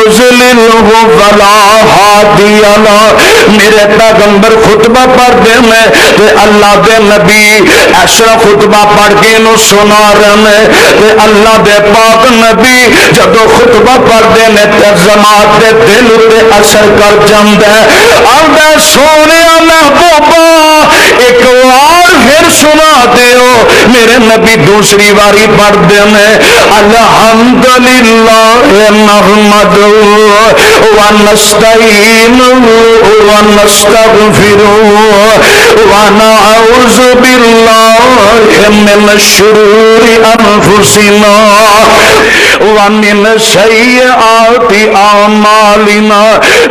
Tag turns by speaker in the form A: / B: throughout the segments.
A: يضلله فلا هادي له. میرے پیغمبر خطبہ پڑھتے ہیں تے اللہ دے نبی ایسا خطبہ پڑھ کے انہوں سنا رہے ہیں تے اللہ دے پاک نبی جدو خطبہ پڑھتے ہیں تے جماعت دے دل تے اثر کر جاندے. آندے سونے محبوبہ ایک وار پھر سنا دیو. میرے نبی دوسری واری پڑھتے ہیں الحمدللہ نحمدہ ونستعینہ ونستغفرہ ونعوذ باللہ من شرور انفسنا ومن سیئات اعمالنا.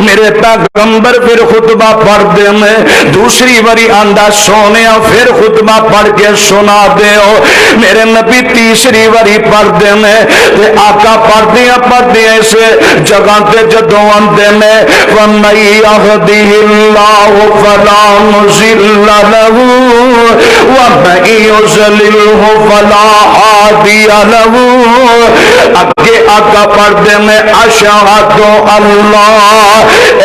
A: میرے پیغمبر پھر خطبہ پڑھتے ہیں دوسری باری آندا سونیا پھر خطبہ پڑھ کے سنا دیو. میرے نبی تیسری باری پڑھتے ہیں تے آقا پڑھتے اس جگہ تے جدوں آندے نے وَمَن يَهْدِهِ اللَّهُ فَلَا مُضِلَّ لَهُ وَمَن يُضْلِلْهُ فَلَا هَادِيَ لَهُ. اگے آقا پڑھتے ہیں اشہد اللہ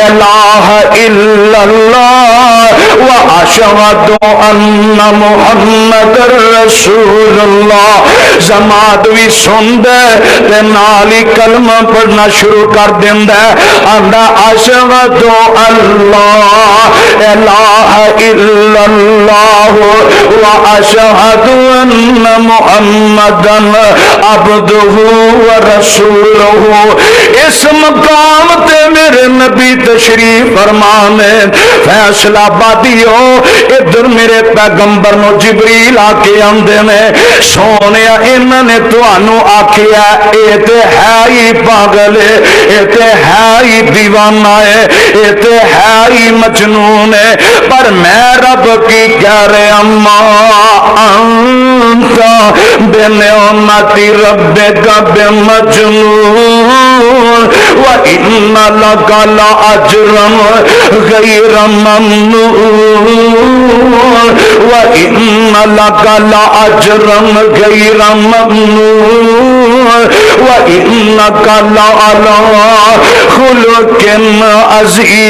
A: الہ الا اللہ واشہد ان محمد رسول اللہ. جماعت بھی سن دے تے نال ہی کلمہ پڑھنا شروع کر دیندا آندا اشہد اللہ الہ الا اللہ واشہد ان محمدا عبدہ ورسولہ. اس مقام تے میرے نبی تشریف فرمانے فیصلہ آبادیو ادھر میرے پیغمبر نو جبریل آ کے آندے نے سونے انہاں نے تانوں آکھیا اے تے ہے ہی پاگل ہے اے تے ہے ہی دیوانہ ہے اے تے ہے ہی مجنون ہے پر میں رب کی کہہ رہے اما انت بنعمت ربک بمجنون وَإِنَّ لَكَ لَأَجْرًا غَيْرَ مَمْنُونٍ وَإِنَّ لَكَ لَأَجْرًا غَيْرَ مَمْنُونٍ وَإِنَّكَ لَعَلَى خُلُقٍ عَظِيمٍ.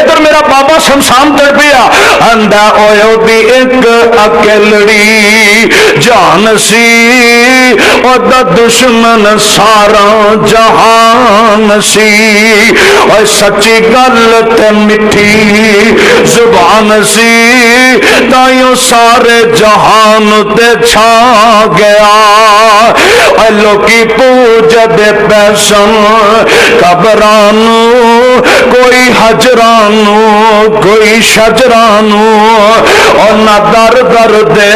A: ادھر میرا بابا شمشان تے پیا اندا اویو دی ایک اکیلڑی جان سی او دا دشمن سارا جہان سی. او سچی گل تے مٹھی زبان سی تائیوں سارے جہان تے چھا گیا. او لوکی پوجدے پیسن قبرانو کوئی حجرانو کوئی شجرانو اور نہ در در دے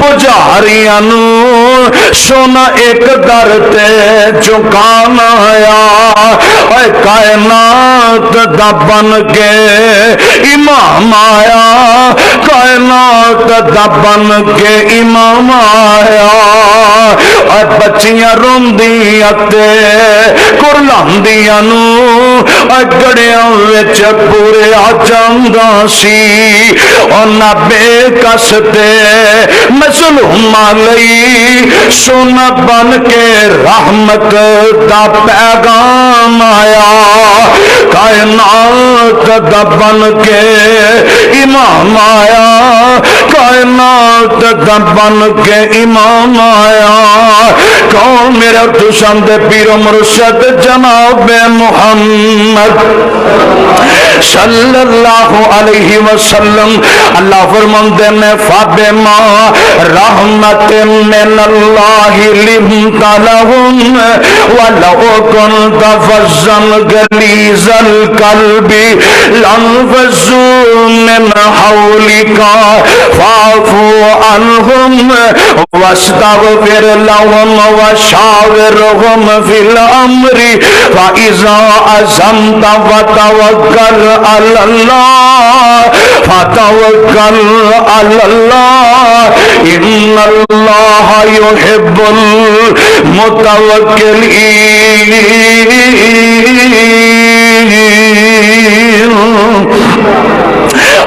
A: پجاریانو سونا ایک در تے چکانا آیا. اے کائنات دا بن کے امام آیا کائنات دا بن کے امام آیا. اے بچیاں روندیاں تے کرلاندیاں نو اے گڑیاں وچ پورے آ جاندا سی اور نہ بے کس تے مظلوم لئی سونا بن کے رحمت دا پیغام آیا. کائنات دا بن کے امام آیا کائنات دا بن کے امام آیا. کون میرے تسان دے پیر و مرشد جناب محمد صلی اللہ علیہ وسلم. اللہ فرماندے میں فَبِمَا رَحْمَةٍ مِّنَ اللَّهِ لِنتَ لَهُمْ وَلَوْ كُنتَ فَظًّا غَلِيظَ الْقَلْبِ لَانفَضُّوا مِنْ حَوْلِكَ فَاعْفُ عَنْهُمْ وَاسْتَغْفِرْ لَهُمْ وَشَاوِرْهُمْ فِي الْأَمْرِ فَإِذَا عَزَمْتَ فَتَوَكَّلْ عَلَى اللَّهِ فَتَوَكَّلْ عَلَى اللَّهِ إِنَّ اللَّهَ يُحِبُّ الْمُتَوَكِّلِينَ.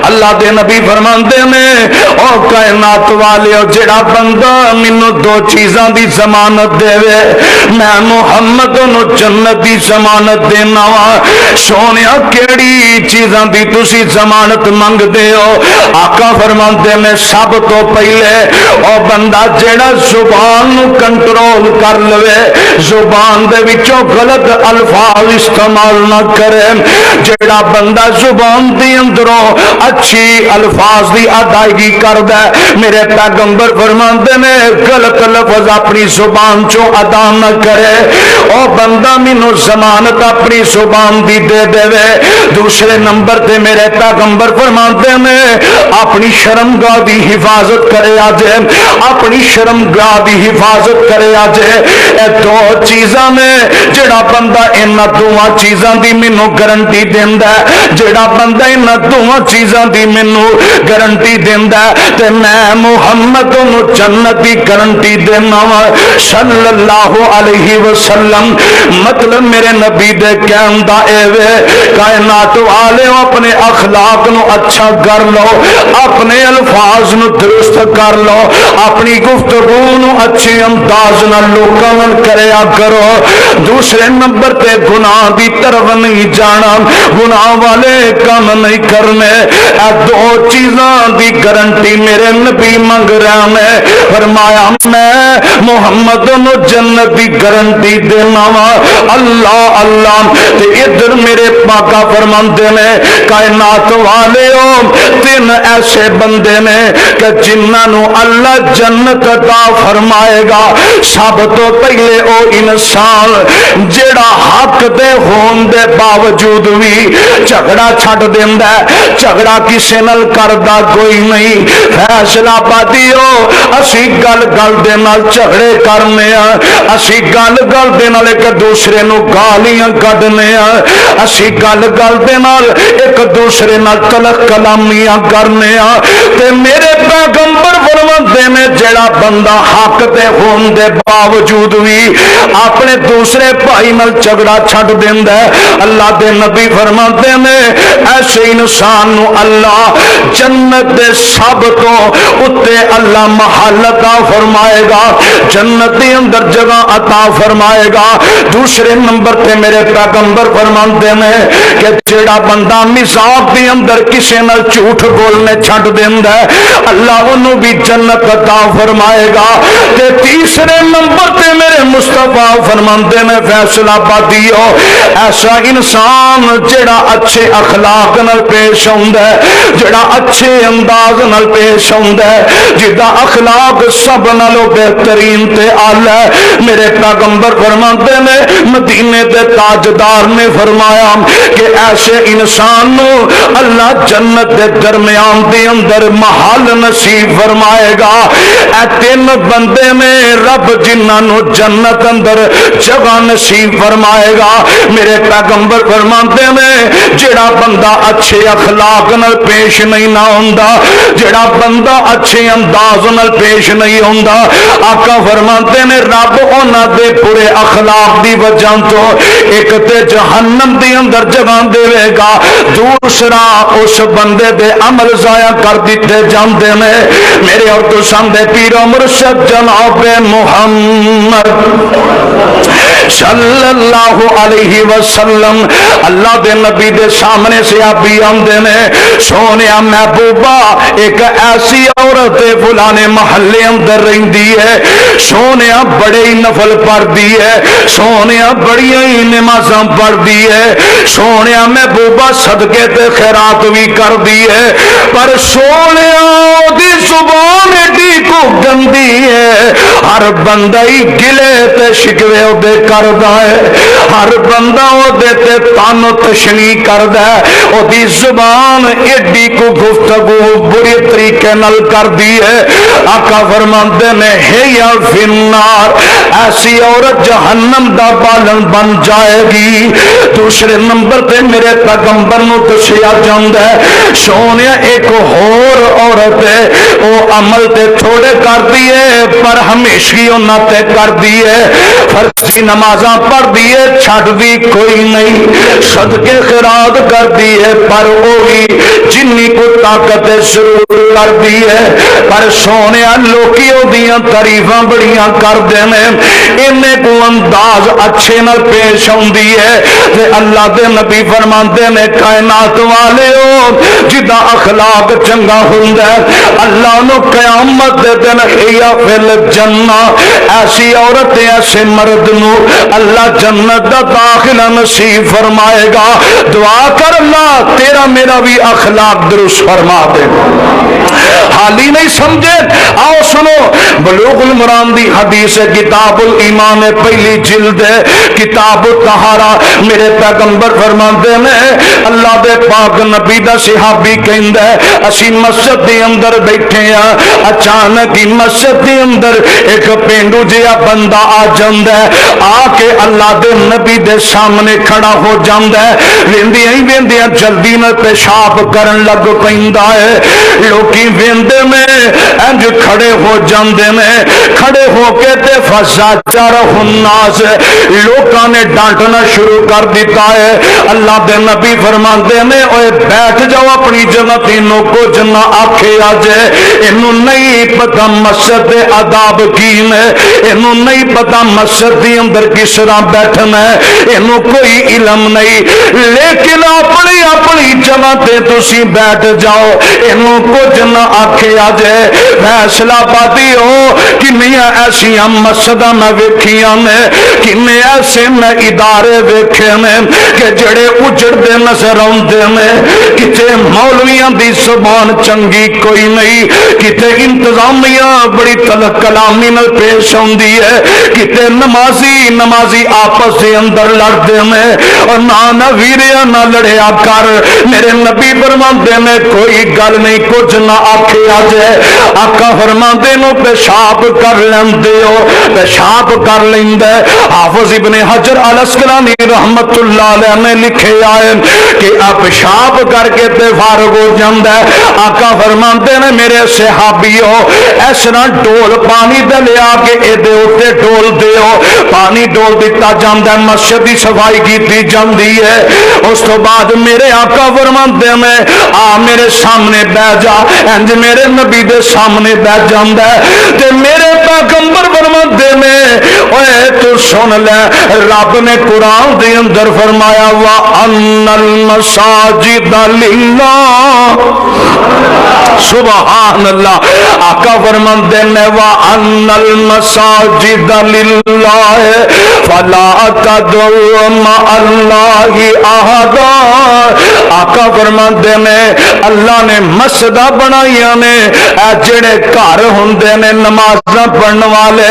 A: اللہ دے نبی فرماندے نے او کائنات والے جڑا بندہ مینوں دو چیزاں دی ضمانت دے میں محمد نو جنت دی ضمانت دینا وا سونیا کیڑی چیزاں دی تسی ضمانت منگ دے ہو آقا فرماندے نے سب تو پہلے او بندہ جڑا زبان نو کنٹرول کر لوے زبان دے وچوں غلط الفاظ استعمال نہ کرے جڑا بندہ زبان دی اندروں اچھی الفاظ دی ادائیگی کردا ہے میرے پیغمبر فرماندے نے غلط لفظ اپنی زبان چوں ادا نہ کرے او بندہ مینوں ضمانت اپنی زبان دی دے دے دوسرے نمبر تے میرے پیغمبر فرماندے نے اپنی شرمگاہ دی حفاظت کرے آجے اپنی شرمگاہ دی حفاظت کرے آجے اے دو چیزاں نے جڑا بندہ انہاں دوواں چیزاں دی مینوں گارنٹی دیندا ہے جڑا بندہ انہاں دوواں چیزاں دی مینوں گارنٹی دیندا ہے تے میں محمد نو جنت دی گارنٹی دینا وا صلی اللہ علیہ وسلم مطلب میرے نبی دے کہن دا اے وے کائنات والے اپنے اخلاق نو اچھا کر لو اپنے الفاظ نو درست کر لو اپنی گفتگو نو اچھے انداز نال لوکاں نال کریا کرو دوسرے نمبر تے گناہ دی طرف نہیں جانا گناہ والے کام نہیں کرنے اے دو چیزاں دی گارنٹی میرے نبی منگ رہا میں فرمایا میں محمد نو جنت دی گارنٹی دینا وا اللہ اللہ تے ادھر میرے پاقا فرماندے نے کائنات والے تین ایسے بندے نے کہ جنہاں نو اللہ جنت عطا فرمائے گا سب تو پہلے او انسان جڑا حق دے ہون دے باوجود بھی جھگڑا چھڈ دیندا ہے جھگڑا کسے نال کردا کوئی نہیں فیصلہ پاتیو اسی گل گل دے نال جھگڑے کرنے اسی گل گل دے نال ایک دوسرے نو گالیاں کڈنے اسی گل گل دے نال ایک دوسرے نال تلخ کلامیاں کرنے تے میرے پیغمبر فرماندے نے جڑا بندہ حق تے ہون دے باوجود بھی اپنے دوسرے بھائی نال جھگڑا چھڈ دیندا ہے اللہ دے نبی فرماندے نے ایسے انسان نو اللہ جنت دے سب تو اتے اللہ محل عطا فرمائے گا جنت دے اندر جگہ عطا فرمائے گا دوسرے نمبر تے میرے پیغمبر فرماندے نے کہ جڑا بندہ مزاق دے اندر کسے نال جھوٹ بولنے چھڈ دیندا ہے اللہ انہوں بھی جنت عطا فرمائے گا تے تیسرے نمبر تے میرے مصطفیٰ فرماندے نے فیصلہ پاتیو ایسا انسان جڑا اچھے اخلاق نال پیش ہوندا ہے جڑا اچھے انداز نال پیش ہوندا ہے جدا اخلاق سب نالوں بہترین تے اعلی ہے میرے پیغمبر فرماندے نے مدینے دے تاجدار نے فرمایا کہ ایسے انسان نو اللہ جنت دے درمیان دے اندر محل نصیب فرمائے گا اے تین بندے میں رب جنہاں نو جنت اندر جگہ نصیب فرمائے گا میرے پیغمبر فرماندے نے جڑا بندہ اچھے اخلاق نال پیش نہیں نہ ہوندا جڑا بندہ اچھے انداز نال پیش نہیں ہوندا آقا فرماندے نے رب انہاں دے برے اخلاق دی وجہ تو ایک تے جہنم دی اندر جگہ دے گا دوسرا اس بندے دے عمل ضائع کر دیتے جاندے نے میرے اور تو سامنے پیر و مرشد جناب محمد صلی اللہ علیہ وسلم اللہ دے نبی دے سامنے سے آبی آمدے نے سونیا محبوبہ ایک ایسی عورت فلانے محلے اندر رہندی ہے سونیا بڑے ہی نفل پڑھ دی ہے سونیا بڑی ہی نمازاں پڑھ دی ہے سونیا محبوبہ صدقے تے خیرات بھی کر دی ہے پر سونیا دی زبان ایڈی کو گندی ہے ہر بندہ ہی گلے تے شکوے دے کردا ہے ہر بندہ او دے تے تانو تشنی کردا ہے او دی زبان ایڈی کو گفتگو بری طریقے نال کر دی ہے آقا فرماندے نے ہے یا فنار ایسی عورت جہنم دا بالن بن جائے گی دوسرے نمبر تے میرے پیغمبر نو دسیا جاندا ہے سونیا ایک اور عورت ہے او عمل تے تھوڑے کر دیے پر ہمیشگی انہاں تے کر دیے فرضی نمازاں پڑھ دیے چھڈ دی کوئی نہیں صدقے خیرات کر دیے پر وہی جنی کو طاقت ضرور کر دیے پر سونے لوکی اودیاں تعریفاں بڑیاں کر دے نے انہیں کو انداز اچھے نال پیش ہوندی ہے تے اللہ دے نبی فرماندے نے کائنات والے ہو جدا اخلاق چنگا ہوندا ہے اللہ نو قیامت دے دن حیا فل جنہ ایسی عورت ایسے مرد نو اللہ جنت دا داخلہ نصیب فرمائے گا دعا کر اللہ تیرا میرا بھی اخلاق درست فرما دے حالی نہیں سمجھے آؤ سنو بلوغ المرام دی حدیث ہے کتاب الایمان پہلی جلد ہے کتاب الطہارہ میرے پیغمبر فرماندے نے اللہ دے پاک نبی دا صحابی کہندا ہے اسی مسجد دے اندر بیٹھے ہیں اچانک ہی مسجد دے اندر ایک پینڈو جہا بندہ آ جاندا ہے آ کے اللہ دے نبی دے سامنے کھڑا ہو جاندا ہے ویندیاں ہی ویندیاں جلدی نال پیشاب کرن لگ پیندا ہے لوکی ویندے میں انج کھڑے ہو جاندے نے کھڑے ہو کے تے فزاجرہ الناس لوکاں نے ڈانٹنا شروع کر دیتا ہے اللہ دے نبی فرماندے نے اوے بیٹھ جاؤ اپنی جگہ تینوں کچھ نہ آکھے آج انہوں نہیں پتہ مسجد دے آداب کی نے انہوں نہیں پتہ مسجد دے اندر کس طرح بیٹھنا ہے انہوں کوئی علم نہیں لیکن اپنی اپنی جگہ تے تسی بیٹھ جاؤ انہوں کچھ نہ آکھے آج فیصلہ پاتی ہو کہ میاں ایسی ہم مسجدہ میں ویکھیاں نے کہ میں ایسے میں ادارے ویکھے نے کہ جڑے اجڑ دے نظر آندے نے کتے مولویاں دی زبان چنگی کوئی نہیں کتے انتظامیہ بڑی تلق کلامی نال پیش ہوندی ہے کتے نمازی آپس دے اندر لڑدے نے اور نہ ویریا نہ لڑیا کر میرے نبی فرماندے نے کوئی گل نہیں کچھ نہ آکھے آ جائے آقا فرماندے نو پیشاب کر لیندے ہو پیشاب کر لیندے حافظ ابن حجر الاسقلانی رحمت اللہ علیہ نے لکھے آئے کہ آپ پیشاب کر کے تے فارغ ہو جاندا ہے آقا فرماندے نے میرے صحابیو اس طرح ڈول پانی دے لیا کے اے دے اوتے ڈول دیو پانی ڈول دیتا جاندا ہے مسجد دی صفائی کیتی جاندی ہے اس تو بعد میرے آقا فرماندے میں آ میرے سامنے بیٹھ جا انج میرے نبی دے سامنے بیٹھ جاندا ہے تے میرے پیغمبر فرماندے میں اوے تو سن لے رب نے قرآن دے اندر فرمایا وَأَنَّ الْمَسَاجِدَ لِلَّهِ سبحان اللہ آقا فرماندے نے وَأَنَّ الْمَسَاجِدَ لِلَّهِ فَلَا تَدْعُوا مَعَ اللَّهِ أَحَدًا آقا فرماندے نے اللہ نے مسجداں بنائیاں نے جڑے گھر ہوندے نے نمازاں پڑھن والے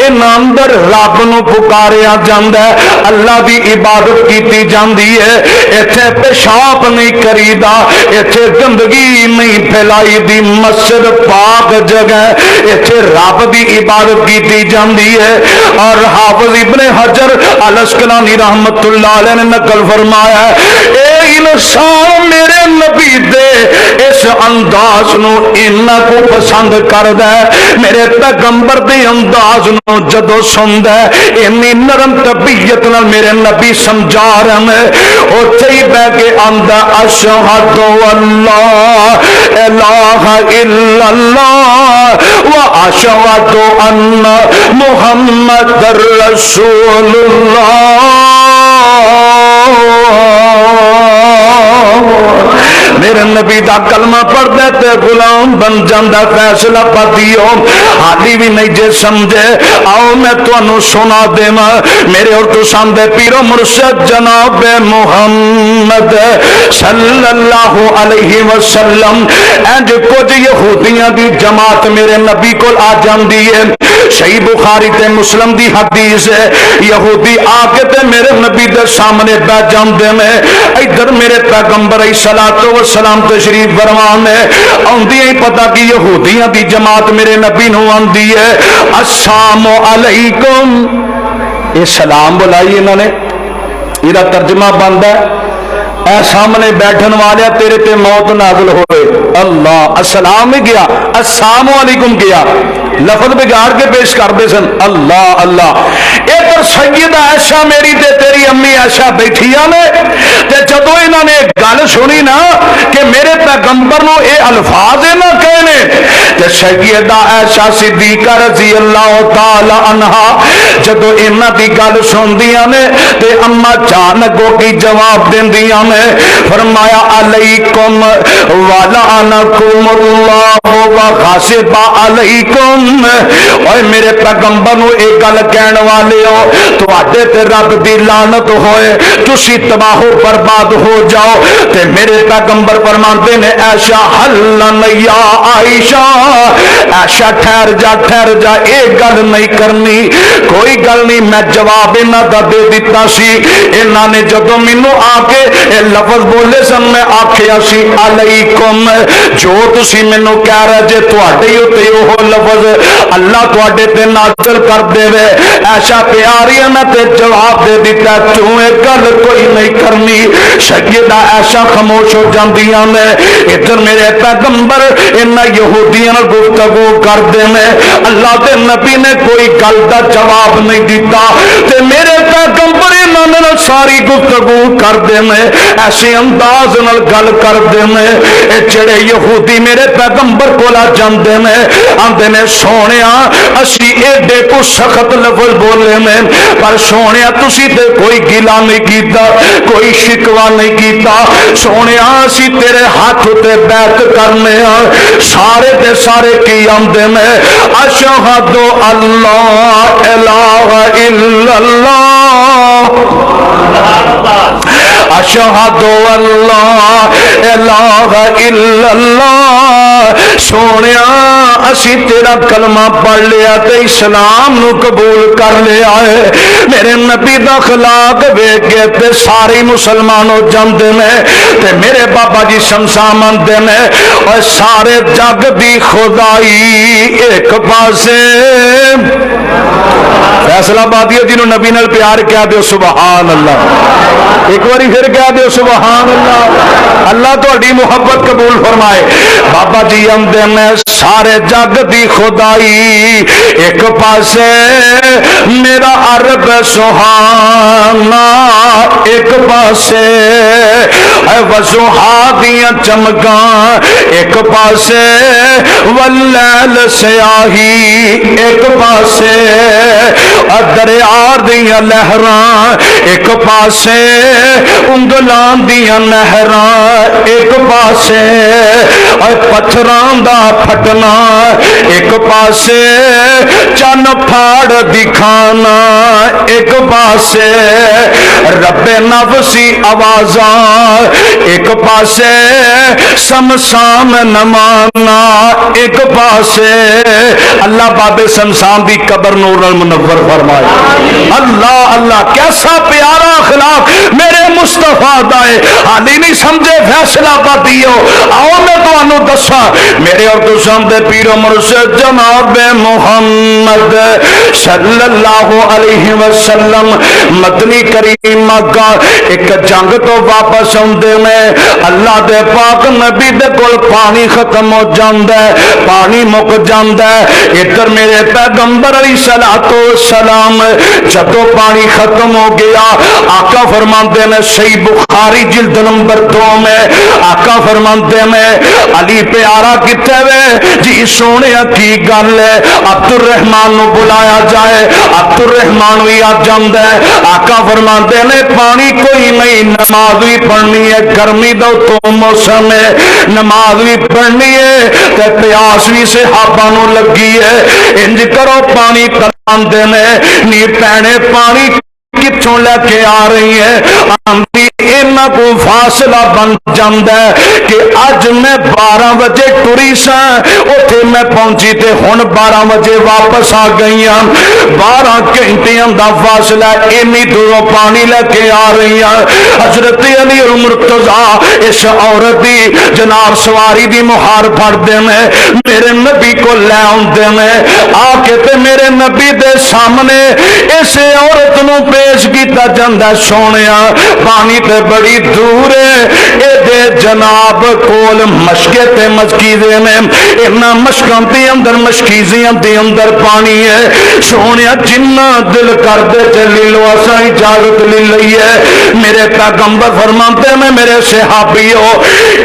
A: ان اندر رب نو پکاریا جاندا ہے اللہ دی عبادت کیتی جاندی ہے ایتھے پیشاب نہیں کریدا ایتھے گندگی نہیں پھیلائی دی مسجد پاک جگہ ایتھے رب دی عبادت کیتی جاندی ہے اور حافظ ابن حجر الاسقلانی رحمت اللہ علیہ نے نقل فرمایا اے انسان میرے نبی دے اس انداز نو انہاں کو پسند کردا ہے میرے پیغمبر دے انداز نو جدو سندا ہے انی نرم طبیعت نال میرے نبی سمجھا رہے اوتھے ہی بیٹھ کے آندا اشہد اللہ الہ الا اللہ واشہد ان محمد رسول اللہ میرے نبی دا کلمہ پڑھ دیتے غلام بن جاندہ فیصلہ پتیو حالی بھی نہیں جے سمجھے آؤ میں تو انو سنا دے میرے اور تو سامدے پیرو مرشد جناب محمد صلی اللہ علیہ وسلم اینج کچھ یہودیاں دی جماعت میرے نبی کو آ جان دیئے صحیح بخاری تے مسلم دی حدیث ہے یہودی آکے تے میرے نبی دے سامنے بیٹھ جان دے میں ادھر میرے پیغمبر سلام تشریف فرمان ہے آندی ہی پتا کہ یہودیاں دی جماعت میرے نبی نو آندی ہے السلام علیکم یہ سلام بلائی انہوں نے یہ ترجمہ بند ہے اے سامنے بیٹھن والے تیرے تے موت نازل ہوئے. اللہ السلام ہی گیا, السلام علیکم گیا, لفظ بگاڑ کے پیش کرتے سن. اللہ اللہ. ادھر سیدہ عائشہ میری تے تیری امی عائشہ بیٹھیاں نے تے جدو انہوں نے گل سنی نا کہ میرے پیغمبر نو اے الفاظ نہ کہنے تے سیدہ عائشہ صدیقہ رضی اللہ تعالی عنہا جدو انہاں دی گل سندیاں نے تے اما جان اگوں کی جواب دیندیاں نے فرمایا علیکم ولعنکم اللہ وغضب علیکم. اوے میرے پیغمبر نو اے گل کہن والے ہو تواڈے تے رب دی لعنت ہوئے, تسی تباہ و برباد ہو جاؤ. تے میرے پیغمبر فرماندے نے عائشہ حلن یا عائشہ, عائشہ ٹھہر جا اے گل نہیں کرنی, کوئی گل نہیں. میں جواب انہاں دا دے دتا سی. انہاں نے جدوں مینوں آ کے اے لفظ بولے سن میں آکھیا سی علیکم, جو تسی مینوں کہہ رہے جے تواڈے تے اوہ لفظ اللہ تواڈے تے نازل کر دے وے. عائشہ پیاری نے تے جواب دے دیتا کیوں اے گل کوئی نہیں کرنی. سیدہ عائشہ خاموش ہو جاندیاں نے. ادھر میرے پیغمبر انہاں یہودیاں نال گفتگو کردے نے, اللہ دے نبی نے کوئی گل دا جواب نہیں دیتا تے میرے پیغمبر انہاں نال ساری گفتگو کردے نے, ایسے انداز نال گل کردے نے. اے جڑے یہودی میرے پیغمبر کول جاندے نے آندے نے سونیا اسی ایڈے کو سخت لفظ بولے نے پر سونیا تسی تے کوئی گلا نہیں کیتا, کوئی شکوا نہیں کیتا. سونیا اسی تیرے ہاتھ تے بیعت کرنے ہاں. سارے دے سارے کی آندے نے اشہد اللہ الہ الا اللہ, اشہد اللہ الہ الا اللہ. سونیا اسی تیرا کلمہ پڑھ لیا تے اسلام نو قبول کر لیا ہے. میرے نبی دا اخلاق ویکھ کے تے سارے مسلمان ہو جاندے نے تے میرے بابا جی شمشاں مندے نے اور سارے جگ دی خدائی ایک پاسے. فیصلہ آبادی جنہوں نبی نال پیار کیا دیو سبحان اللہ, ایک باری پھر کیا دیو سبحان اللہ. اللہ تہاڈی محبت قبول فرمائے. بابا جی آندے نے سارے جگ دی خدائی ایک پاسے, میرا عرب سہانا ایک پاسے, وضحا دیاں چمکاں ایک پاسے, واللیل سیاہی ایک پاسے, دریا دیاں لہراں ایک پاسے, انگلاں دیاں نہراں ایک پاسے, پتھراں دا پھٹنا ایک پاسے, چن پھاڑ دکھانا ایک پاسے, رب نفسی آوازاں ایک پاسے, سمسام نمانا ایک پاسے. اللہ باب سمسام دی قبر نور المنور فرمائے. اللہ اللہ کیسا پیارا اخلاق میرے مصطفیٰ دائے. حالی نہیں سمجھے فیصلہ آبادی ہو, آؤ میں تو انو دسا میرے اور تو سمجھے پیر و مرشد جناب محمد صلی اللہ علیہ وسلم مدنی کریم کا ایک جنگ تو واپس آندے میں اللہ دے پاک نبی دے کول پانی ختم ہو جاندا ہے, پانی مک جاندا ہے. ادھر میرے پیغمبر علیہ الصلوۃ والسلام جدوں پانی ختم ہو گیا آقا فرماندے نے صحیح بخاری جلد نمبر 2 میں آقا فرماندے نے علی پیارا کتے وے جی سونے کی گل ہے, عبد الرحمان نو بلایا جائے. عبد الرحمان بھی آ جاندا ہے. آقا فرماندے نے پانی کوئی نہیں, نماز بھی پڑھنی ہے, گرمی دا تو موسم ہے, نماز بھی پڑھنی ہے تے پیاس بھی صحابہ نو لگی ہے. انج کرو پانی کراندے نے نی پینے پانی کتھوں لے کے آ رہی ہے. آندی انہاں کو فاصلہ بن جاندا ہے کہ اج میں 12 بجے ٹری سا اوتھے میں پہنچی تے ہن 12 بجے واپس آ گئی ہاں. 12 گھنٹیاں دا فاصلہ, اینی دوروں پانی لے کے آ رہی ہاں. حضرت علی المرتضی اس عورت دی جناب سواری دی مہار پھڑ دے نے میرے نبی کو لے آندے نے. آ کے تے میرے نبی دے سامنے اس عورت عورت نو پیش کیتا جاندہ سونیا پانی تے بڑی دور ہے اے دے جناب کول مشکے تے مشکیزے میں انہا مشکاں تے اندر مشکیزیاں تے اندر پانی ہے سونیا جنہ دل کر دے چلی لو اسا اجازت لی لئی ہے میرے پیغمبر فرماتے میں میرے صحابیوں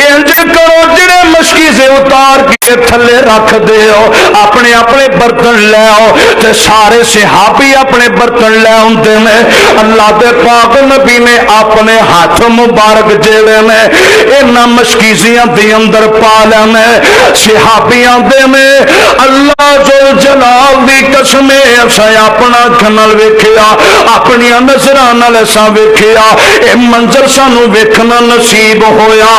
A: انج کرو جڑے مشکیزے اتار کے تھلے رکھ دے ہو اپنے اپنے برتن لے ہو تے سارے صحابی اپنے برتن لے ہوندے میں اللہ دے پاک نبی نے اپنے ہاتھ مبارک جیڑے میں انہاں مشکیزیاں دی اندر پا لینے صحابیاں دے میں اللہ ذو جلال دی قسمیں اسا اپنا کھنل ویکھیا اپنی نظراں نال اسا ویکھیا اے منظر سانو ویکھنا نصیب ہویا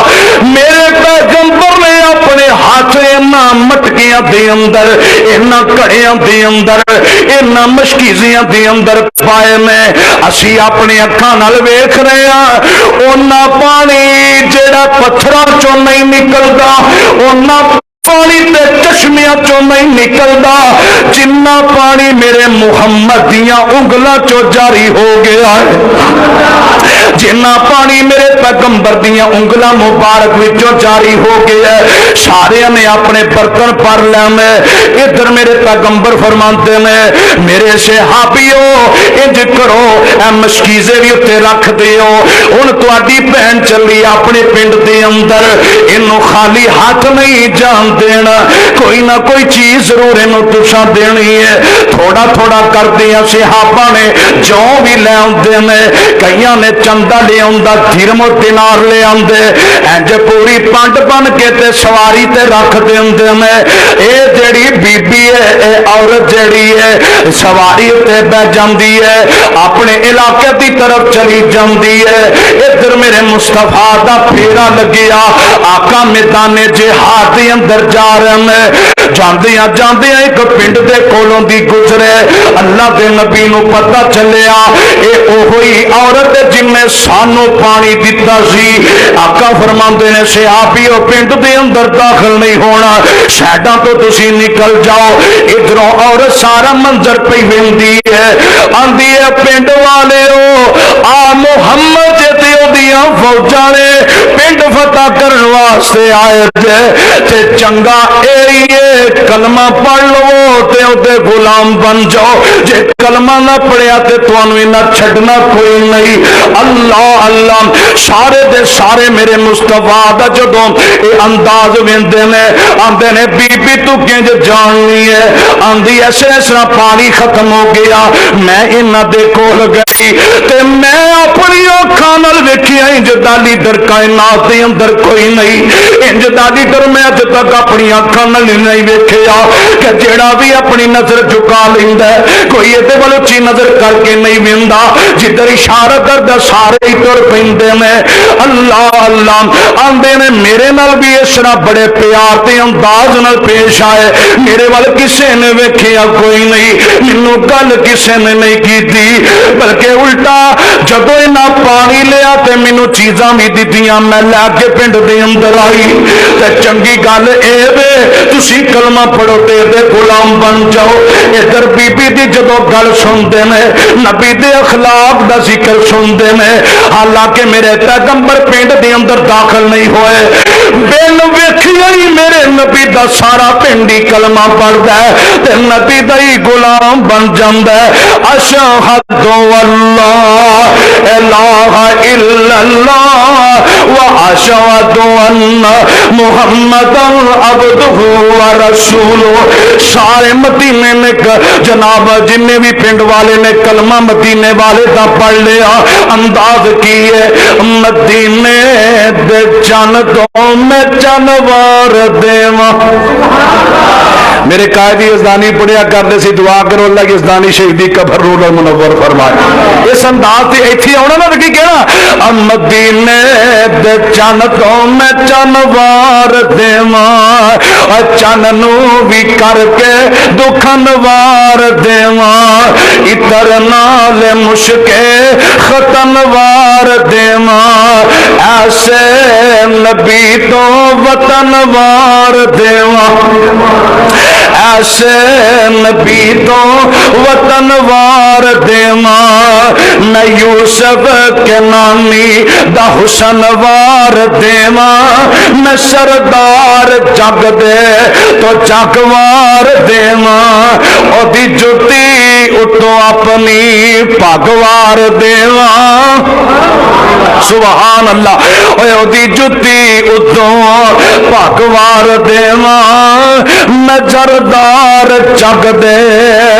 A: میرے پیغمبر نے اپنے ہاتھ انہاں مٹکیاں دے اندر انہاں کڑیاں دے اندر انہاں مشکیزیاں دے اندر پائے میں اسی اپنی اکھاں نال ویکھ رہے ہاں اونا پانی جڑا پتھراں چوں نہیں نکلدا اونا پانی تے چشمیاں چوں نہیں نکلدا جنہ پانی میرے محمد دیاں انگلاں چوں جاری ہو گیا ہے جنہ پانی میرے پیغمبر دیاں انگلاں مبارک وچوں جاری ہو گیا ہے سارے نے اپنے برتن پر لینے ادھر میرے پیغمبر فرماتے ہیں میرے صحابیوں انج کرو اے مشکیزے بھی اتے رکھ دیو ہن تواڈی بہن چلی اپنے پنڈ دے اندر اینو خالی ہاتھ نہیں جان دینا کوئی نہ کوئی چیز ضرور انہوں تساں دینی ہے تھوڑا تھوڑا کر دیا صحابہ نے جو بھی لے آندے نے کئیاں نے چندہ لے آندا درہم و دینار لے آندے انج پوری پانڈ بن کے تے سواری تے رکھ دیندے نے اے جڑی بی بی ہے اے عورت جڑی ہے سواری تے بیٹھ جاندی ہے اپنے علاقے دی طرف چلی جاندی ہے ادھر میرے مصطفیٰ دا پھیرا لگیا آقا میدان جہاد دے اندر جا رہے ہیں جاندیاں جاندیاں ایک پنڈ دے کولوں دی گزرے اللہ دے نبی نو پتہ چلیا اے اوہی عورت جن نے سانو پانی دیتا سی آقا فرماندے نے صحابیو پنڈ دے اندر داخل نہیں ہونا سیڈاں تو تسی نکل جاؤ ادھروں عورت سارا منظر پہ ویندی ہے آندی ہے پنڈ والے ہو آ محمد جتیو دیاں فوجاں نے پنڈ فتح کرن واسطے آئے تے چنگا ایئے کلمہ پڑھ لو تے اوتے غلام بن جاؤ جے کلمہ نہ پڑھیا تے توانو نہ چھڈنا کوئی نہیں اللہ اللہ سارے دے سارے میرے مصطفیٰ دا جدوں اے انداز ویندے نے آندے نے بی بی تو کنج جاننی ہے آندی ایسے ایسا پانی ختم ہو گیا میں انہاں دے کول گئی تے میں اپنی اکھاں نال ویکھیا انج دا لیڈر کائنات دے اندر کوئی نہیں انج دا لیڈر میں اج تک اپنی اکھاں نال نہیں ویکھیا کہ جیڑا بھی اپنی نظر جھکا لیندا ہے کوئی تے ول اچھی نظر کر کے نہیں ویندا جدھر اشارہ کردا سارے ہی تر پیندے نے اللہ اللہ آندے نے میرے نال بھی اس طرح بڑے پیار تے انداز نال پیش آئے میرے ول کسے نے ویکھیا کوئی نہیں مینوں گل کسے نے نہیں کیتی بلکہ الٹا جدوں انہاں پانی لیا تے مینوں چیزاں بھی دتیاں میں لے کے پنڈ دے اندر آئی تے چنگی گل اے وے تسی کلمہ پڑھو تے دے غلام بن جاؤ ادھر بی بی دی جدوں گل سندے نے نبی دے اخلاق دا ذکر سندے نے حالانکہ میرے پیغمبر پنڈ دے اندر داخل نہیں ہوئے بن ویکھیا ہی میرے نبی دا سارا پنڈی کلمہ پڑھدا ہے تے نبی دا ہی غلام بن جاندا ہے اشہد اللہ الہ الا اللہ واشہد ان محمدا عبدہ ورسولہ سارے مدینے نے جناب جن بھی پنڈ والے نے کلمہ مدینے والے دا پڑھ لیا انداز کی ہے مدینے دے چن تو میں چنوار دیواں میرے قائدی ازدانی پڑھیا کرتے سی دعا کرو اللہ کی ازدانی شہیدی قبر روح المنور فرمائے اس انداز سے ایتھی آنا نا کی کہنا مدینے دے چن تو میں چنوار دیواں چن نو بھی کر کے دکھن وار دیواں اتر نال مشکے ختن وار دیواں ایسے نبی تو وطن وار دیواں ایسے نبی تو وطن وار دیواں دیواں میں یوسف کے نامی دا حسن وار دیواں میں سردار جگ دے تو جگوار دیواں او دی جتی اتو اپنی پگوار دیواں سبحان اللہ او دی جتی اتو پگوار دیواں میں جردار جگ دے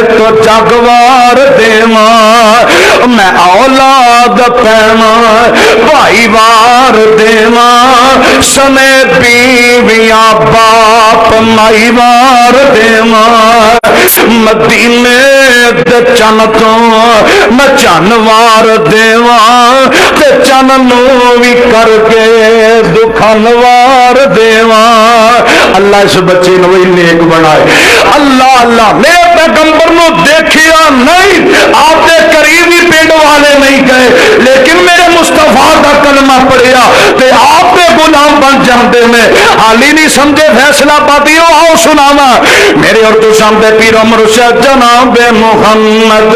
A: تو جگوار دیواں میں اولاد پیواں بھائی وار دیواں سنے بیویاں باپ مائی وار دیواں مدینے دے چن تو میں چن وار دیواں تے چن نو بھی کر کے دکھن وار دیواں اللہ اس بچے نو نیک بنائے اللہ اللہ میرے پیغمبر نو دیکھیا نہیں آپ دے قریبی پنڈ والے نہیں گئے لیکن میرے مصطفیٰ دا کلمہ پڑھیا تے آپ دے غلام بن جاندے میں حالی نہیں سمجھے فیصلہ پاتی ہو آؤ سناوا میرے اور تو سامنے پیر مرشد جناب محمد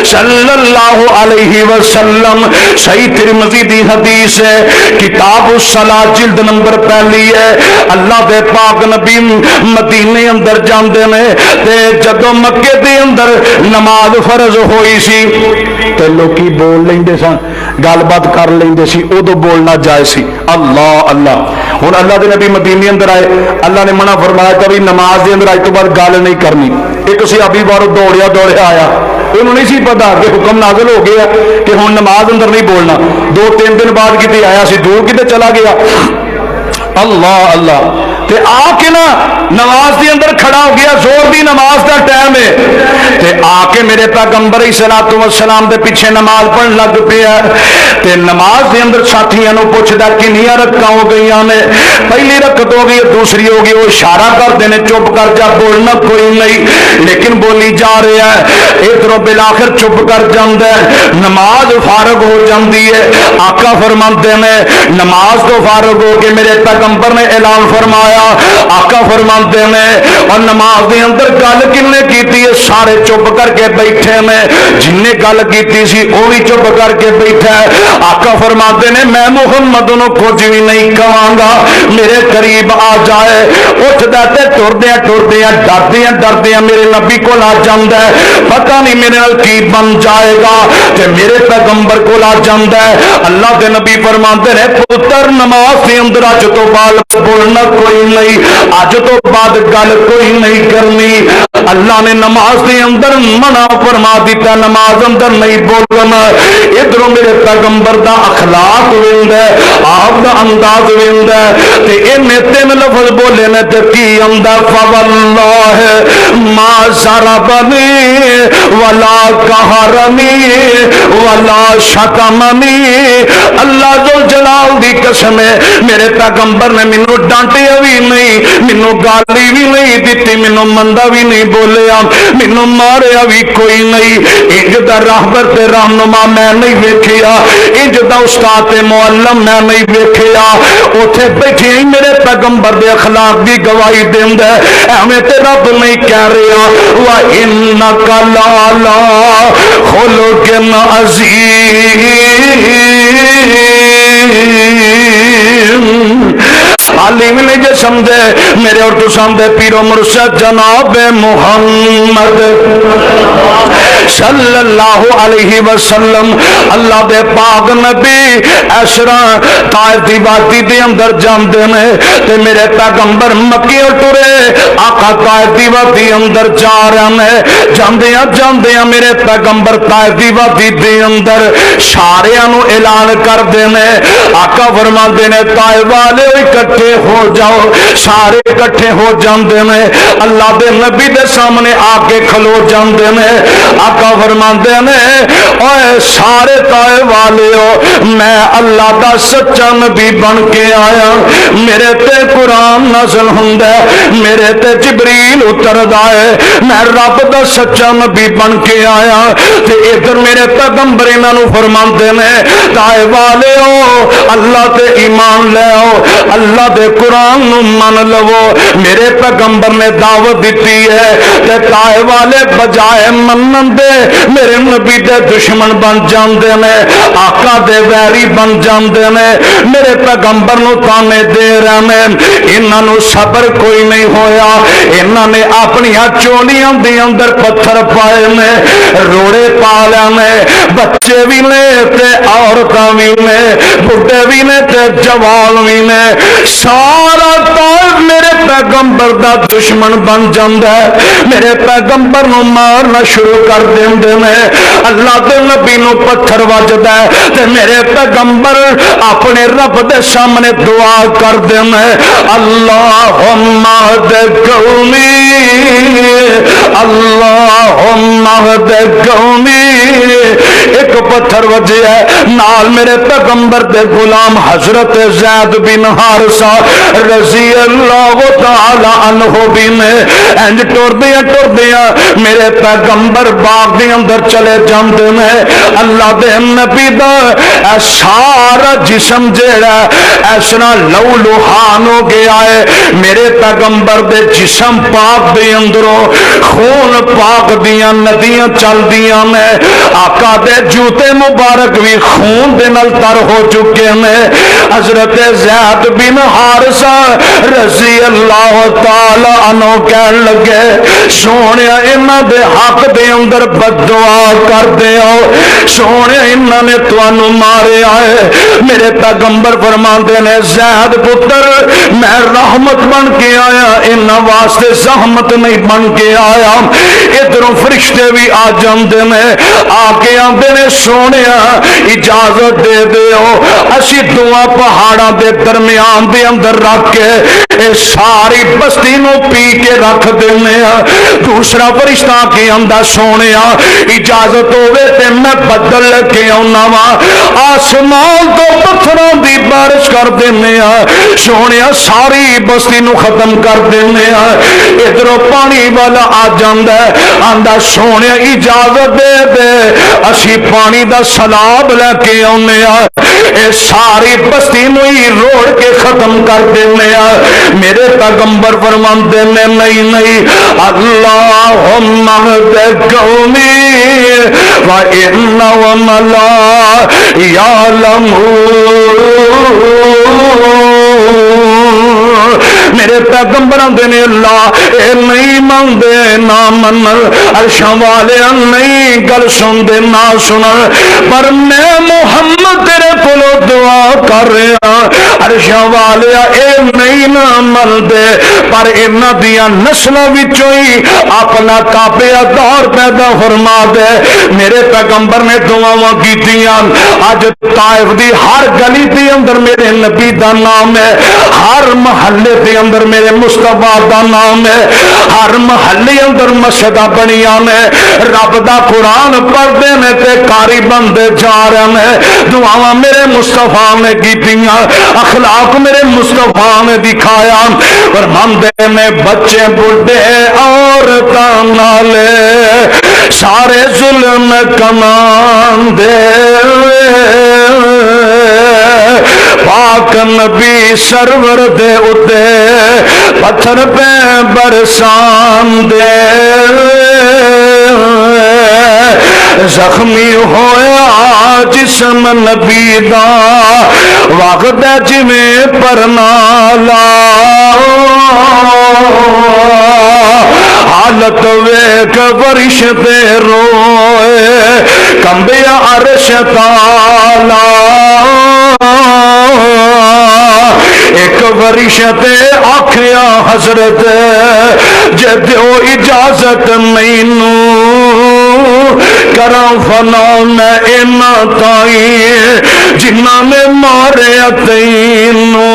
A: صلی اللہ علیہ وسلم صحیح ترمذی دی حدیث ہے کتاب الصلاۃ جلد نمبر پہلی ہے اللہ دے پاک نبی مدینے اندر جاندے نے تے جدوں مکے دے اندر نماز فرض ہوئی سی تے لوکی بول لیندے سن گل بات کر لیندے سی ادو بولنا جائز سی اللہ اللہ ہن اللہ دے نبی مدینے اندر آئے اللہ نے منع فرمایا کہ نماز دے اندر اج تو بعد گل نہیں کرنی ایک صحابی بارو دوڑیا آیا انہوں نہیں سی پتا کہ حکم نازل ہو گیا کہ ہن نماز اندر نہیں بولنا 2-3 دن بعد کتے آیا سی دور کتے چلا گیا اللہ اللہ تے آ کے نا نماز دی اندر کھڑا ہو گیا زور دی نماز دا ٹائم ہے تے آ کے میرے پیغمبر علیہ السلام دے پیچھے نماز پڑھن لگ پیا تے نماز دے اندر ساتھیاں نو پوچھدا کنیاں رکعتاں ہو گئیاں نے پہلی رکعت ہو گئی دوسری ہو گئی وہ اشارہ کردے نے چپ کر جا بولنا کوئی نہیں لیکن بولی جا رہا ہے ادھروں بالآخر چپ کر جاندا ہے نماز فارغ ہو جاندی ہے آقا فرماندے نے نماز تو فارغ ہو کے میرے پیغمبر نے اعلان فرمایا آقا فرماندے نے اور نماز دے اندر گل کنے کیتی ہے سارے چپ کر کے بیٹھے نے جن نے گل کیتی سی وہ بھی چپ کر کے بیٹھا ہے آقا فرماندے نے میں محمد نو کچھ بھی نہیں کہاں گا میرے قریب آ جائے اٹھدا تے ٹردیاں ڈردیاں میرے نبی کول آ جاندا ہے پتہ نہیں میرے نال کی بن جائے گا تے میرے پیغمبر کول آ جاندا ہے اللہ دے نبی فرماندے نے پتر نماز دے اندر اج تو بعد بولنا کوئی نہیں اج تو بعد گل کوئی نہیں کرنی اللہ نے نماز دے اندر منع فرما دیتا نماز اندر نہیں بولنا ادھروں میرے پیغمبر دا اخلاق ویندا ہے آپ دا انداز ویندا ہے تے اینے 3 لفظ بولے نے تے کی اندا فواللہ ما ضربنی ولا قہرنی ولا شتمنی اللہ ذل جلال دی قسم ہے میرے پیغمبر نے مینوں ڈانٹیا بھی نہیں مینوں گالی بھی نہیں دتی مینوں مندا بھی نہیں بولیا مینوں ماریا بھی کوئی نہیں انج دا راہبر تے رہنما میں نہیں ویکھیا انج دا استاد تے معلم میں نہیں ویکھیا اوتھے بیٹھے ہی میرے پیغمبر دے اخلاق دی گواہی دیندا ہے ایویں تے رب نہیں کہہ رہا وا انک لا خلق عظیم عالم نے جو سمجھے میرے اور تو سامنے پیر و مرشد جناب محمد صلی اللہ علیہ وسلم اللہ دے پاک نبی ایسرا طائف دی وادی دے اندر جاندے نے تے میرے پیغمبر مکے ٹرے آقا طائف دی وادی اندر جا رہے ہیں جاندیاں میرے پیغمبر طائف دی وادی دے اندر ساریاں نو اعلان کر دینے آقا فرماندے نے طائف والے اکٹھے ہو جاؤ سارے اکٹھے ہو جاندے نے اللہ دے نبی دے سامنے آ کے کھلو جاندے نے آقا فرماندے نے اوے سارے طائف والے ہو میں اللہ دا سچا نبی بن کے آیا میرے تے قرآن نازل ہوندا ہے میرے تے جبریل اتردا ہے میں رب دا سچا نبی بن کے آیا تے ادھر میرے پیغمبر انہاں نو فرماندے نے طائف والےو اللہ تے ایمان لے آؤ, اللہ دے قرآن نو من لو. میرے پیغمبر نے دعوت دیتی ہے تے طائف والے بجائے منن دے میرے نبی دے دشمن بن جاندے نے, آقا دے ویری بن جاندے نے, میرے پیغمبر نو تانے دے رہے نے. انہاں نو صبر کوئی نہیں ہویا, انہاں نے اپنی چولیاں دے اندر پتھر پائے نے, روڑے پا لے نے, بچے بھی نے تے عورتاں بھی نے, بڈھے بھی نے تے جوان بھی نے. سارا طائف میرے پیغمبر دا دشمن بن جاندا ہے, میرے پیغمبر نو مارنا شروع کر دیندے نے. اللہ دے نبی نو پتھر وجدا ہے تے میرے پیغمبر اپنے رب دے سامنے دعا کر دیندے, اللہم اہد قومی, اللہم اہد قومی. ایک پتھر وجہ ہے نال میرے پیغمبر دے غلام حضرت زید بن حارثہ رضی اللہ تعالی عنہ بھی نے انج ٹردیاں میرے پیغمبر باغ دے اندر چلے جاندے نے. اللہ دے نبی دا سارا جسم جیڑا اس طرح لو لوہان ہو گیا ہے. میرے پیغمبر دے جسم پاک دے اندروں خون پاک دیاں ندیاں چل دیاں نے, آقا دے جوتے مبارک بھی خون دے نال تر ہو چکے نے. حضرت زید بن حارثہ رضی اللہ تعالی عنہ کہن لگے سونے انہاں دے حق دے اندر بد دعا کر دیو, سونے انہاں نے تانوں ماریا ہے. میرے پیغمبر فرماندے نے زید پتر میں رحمت بن کے آیا, انہاں واسطے زحمت نہیں بن کے آیا. ادھروں فرشتے بھی آ جاندے نے, آ کے آندے نے سونے اجازت دے دیو اسی دعا پہاڑاں دے درمیان دے اندر رکھ کے اے ساری بستی نو پی کے رکھ دینے. دوسرا فرشتہ کے اندر سونے اجازت ہوئے تے میں بدل کے آنا وا, آسمان تو پتھروں دی بارش کر دینے سونے, ساری بستی نو ختم کر دینے. ادھروں پانی والا آ جاندا ہے آندا سونے اجازت دے دے اسی پانی دا سیلاب لے کے آنے اے ساری بستی نو ہی روڑ کے ختم کر دینے. میرے پیغمبر فرماندے نے نہیں نہیں, اللہم اہد قومی وَإِنَّهُمْ لَا يَعْلَمُونَ. میرے پیغمبروں دے نے اللہ اے نہیں مندے نہ من, عرشاں والے نہیں گل سن دے نہ سن, پر میں محمد تیرے کولوں دعا کر رہا عرشاں والے اے نہیں نہ من دے, پر انہاں دیاں نسلاں وچوں ہی اپنا تابع دار پیدا فرما دے. میرے پیغمبر نے دعاواں کیتیاں, اج طائف دی ہر گلی دے اندر میرے نبی دا نام ہے, ہر محلے دے اندر میرے مصطفیٰ دا نام ہے, ہر محلے اندر مسجداں بنیاں نے, رب دا قرآن پڑھدے نے تے قاری بندے جا رہے ہیں. دعاواں میرے مصطفیٰ نے کیتیاں, اخلاق میرے مصطفیٰ نے دکھایا. اور مندے میں بچے بڈھے عورتاں نالے سارے ظلم کمان دے, پاک نبی سرور دے اتے پتھر پہ برسان دے. زخمی ہویا جسم نبی دا وقت جویں پرنالا, حالت ویک ورش تے روئے کمبیا عرش تالا. ایک ورش تے آکھیا حضرت جے دیو اجازت مینوں کراں فنا میں اینا تائی جنہ نے مارے تینوں,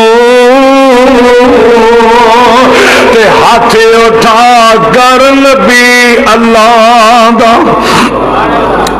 A: تے ہاتھ اٹھا کر نبی اللہ دا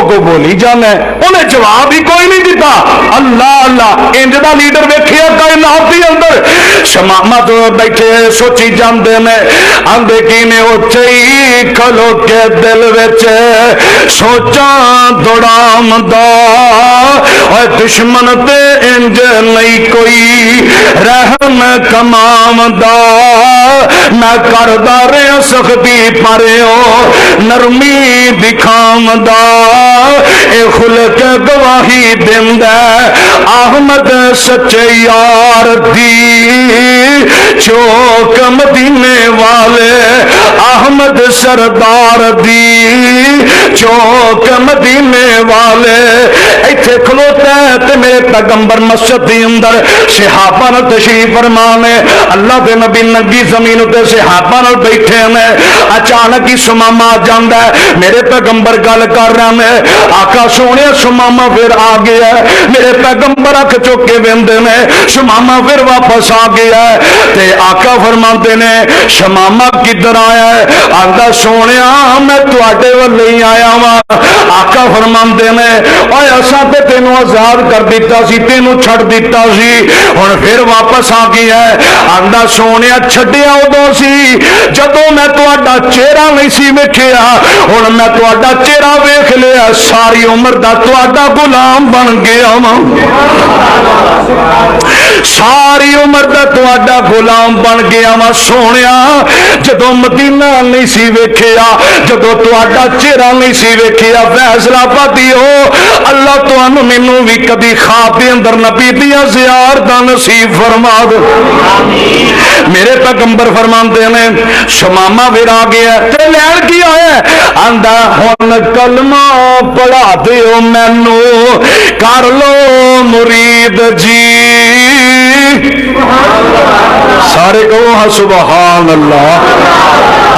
A: اگوں بولی جانا ہے. انہیں جواب ہی کوئی نہیں دیتا. اللہ اللہ انج دا لیڈر ویکھیا کائنات دے اندر. شمامہ تو بیٹھے سوچی جاندے نے آندے کی نے اوتھے ہی کھلو کے دل وچ سوچاں دوڑامدا اوے دشمن تے انج نہیں کوئی رحم کمامدا. میں کردا رہا سختی پریو نرمی دکھامدا. اے خلق گواہی دیندا احمد سچے یار دی چوک مدینے والے احمد سردار دی چوک مدینے والے. ایتھے کھلوتا ہے تے میرے پیغمبر مسجد دی اندر صحابہ نال تشریف فرمانے. اللہ دے نبی ننگی زمین تے صحابہ نال بیٹھے نے. اچانک ہی سماما آ جاندا ہے. میرے پیغمبر گل کر رہے ہیں. آقا سونے سماما پھر آ گیا ہے. میرے پیغمبر اکھ چک کے ویندے نے. شماما پھر واپس آ گیا ہے تے آقا فرماندے نے شماما کدھر آیا ہے؟ آندا سونیا میں تواڈے ول ہی آیا وا. آقا فرماندے نے اوے اساں تے تینوں آزاد کر دیتا سی تینوں چھڑ دیتا سی ہن پھر واپس آ گیا ہے. آندا سونیا چھڈیا ادوں سی جدوں میں تواڈا چہرہ نہیں سی ویکھیا. ہن میں تواڈا چہرہ ویکھ لیا ساری عمر دا تواڈا غلام بن گیا وا. ساری عمر دا تواڈا غلام بن گیا وا. سونیا جدوں مدینہ نہیں سی ویکھیا جدوں تواڈا چہرہ نہیں سی ویکھیا فیصلہ پاتی ہو اللہ تانوں مینوں بھی کبھی خواب دے اندر نبی دیاں زیارتاں نصیب فرما دے. میرے پیغمبر فرماندے نے شمامہ پھر آ گیا تے لین کی آیا آندا ہن کلمہ پڑھا دیو مینوں کر لو مرید جی. سارے کہو سبحان اللہ.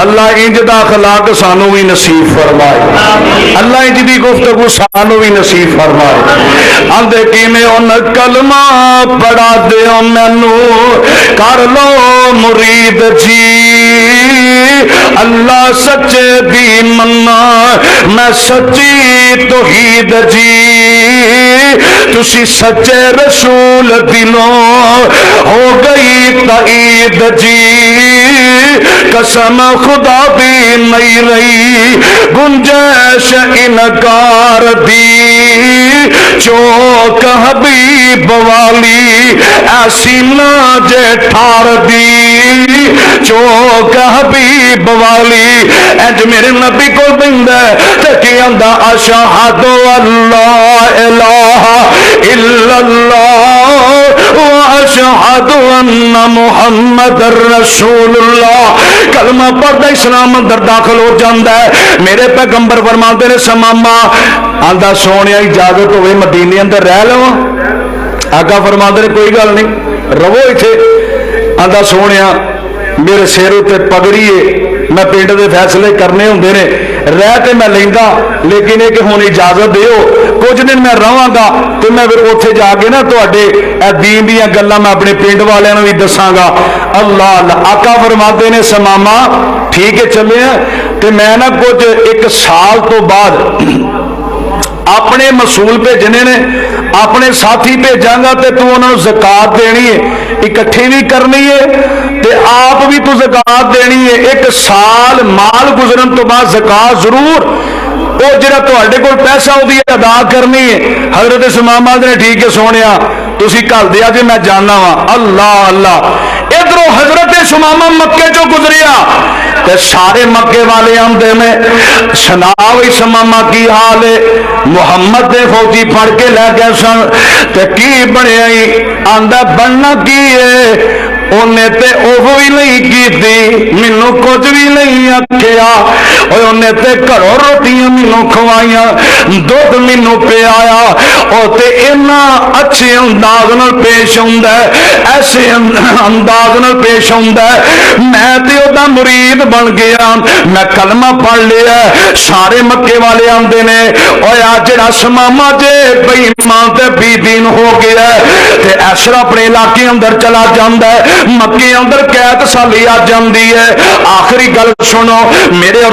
A: اللہ انج دا اخلاق سانو بھی نصیب فرمائے. اللہ انج دی گفتگو سانو بھی نصیب فرمائے. آندے کیویں ہن کلمہ پڑھا دیو مینوں کر لو مرید جی. اللہ سچے دی منا میں سچی توحید جی. تسی سچے رسول دلوں ہو گئی تائید جی. قسم خدا بھی نہیں رہی گنجائش انکار دی. چوک حبیب والی ایسی نہ جے ٹھار دی. چوک حبیب والی انج میرے نبی کو بندہ تے کی آندا اشہد اللہ الہ الا اللہ واشہد ان محمد رسول اللہ. کلمہ پڑھدا اسلام اندر داخل ہو جاندا ہے. میرے پیغمبر فرماندے نے سماما آندا سونیا اجازت ہوے مدینے اندر رہ لواں. آقا فرماندے نے کوئی گل نہیں رہو ایتھے. آندا سونیا میرے سر تے پگڑی ہے میں پنڈ دے فیصلے کرنے ہوندے نے رہ تے میں لیندا لیکن یہ کہ ہن اجازت دیو کچھ دن میں رہاں گا تو میں پھر اوتھے جا کے نا تواڈے اے دین دیاں گلاں میں اپنے پنڈ والےاں نوں وی دساں گا. اللہ اللہ. آقا فرماتے نے سماما ٹھیک ہے چلے ہیں تے میں نا کچھ ایک سال تو بعد اپنے مسول بھیجنے نے اپنے ساتھی بھیجاں گا تے تو انہاں نوں زکات دینی ہے اکٹھی بھی کرنی ہے تے آپ بھی تو زکات دینی ہے. ایک سال مال گزرن تو بعد زکات ضرور وہ جڑا تواڈے کول پیسہ وہ ادا کرنی ہے. حضرت سماما نے ٹھیک ہے سونیا تسی کل دیا جی میں جاننا وا. اللہ اللہ. ادھروں حضرت سماما مکے چوں گزریا تے سارے مکے والے آندے نے سنا وی سماما کی حال ہے. محمد دے فوجی پڑھ کے لے گئے سن تے کی بنیا آندا بننا کی ہے انہیں تے اوہ بھی نہیں کیتی مینوں کچھ بھی نہیں آکھیا. انہیں تے گھروں روٹیاں مینوں کھوائیاں دودھ مینوں پیا او تے اینا اچھے انداز نال پیش ہوندا ہے ایسے انداز نال پیش ہوندا ہے میں تے او دا مرید بن گیا میں کلمہ پڑھ لیا. سارے مکے والے آندے نے اوے آ جڑا سماما جے بے ایمان تے بے دین ہو گیا تے ایسرا اپنے علاقے اندر چلا جاندا ہے مکے اندر قید سالی آ جاندی ہے. آخری گل سنو میرے اور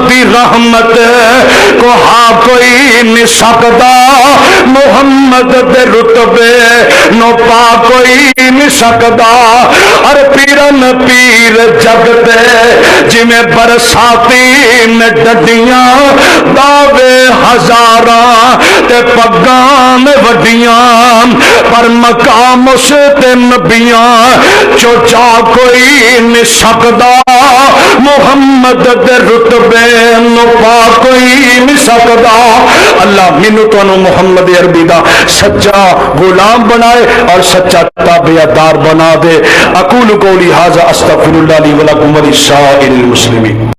A: دی رحمت کو ہاں کوئی نہیں سکتا محمد دے رتبے نو پا کوئی نہیں سکتا اور پیرن پیر جگتے جی میں برساتی میں ڈڈیاں دعوے ہزاراں تے پگاں میں وڈیاں پر مقام اس تے نبیاں جو جا کوئی نہیں سکتا محمد دے رتبے نو پا کوئی نہیں سکتا اللہ مینوں تانوں محمد عربی دا سچا غلام بنائے اور سچا تابعدار بنا دے اقول قولی ھذا استغفر اللہ لی ولکم ولسائر المسلمین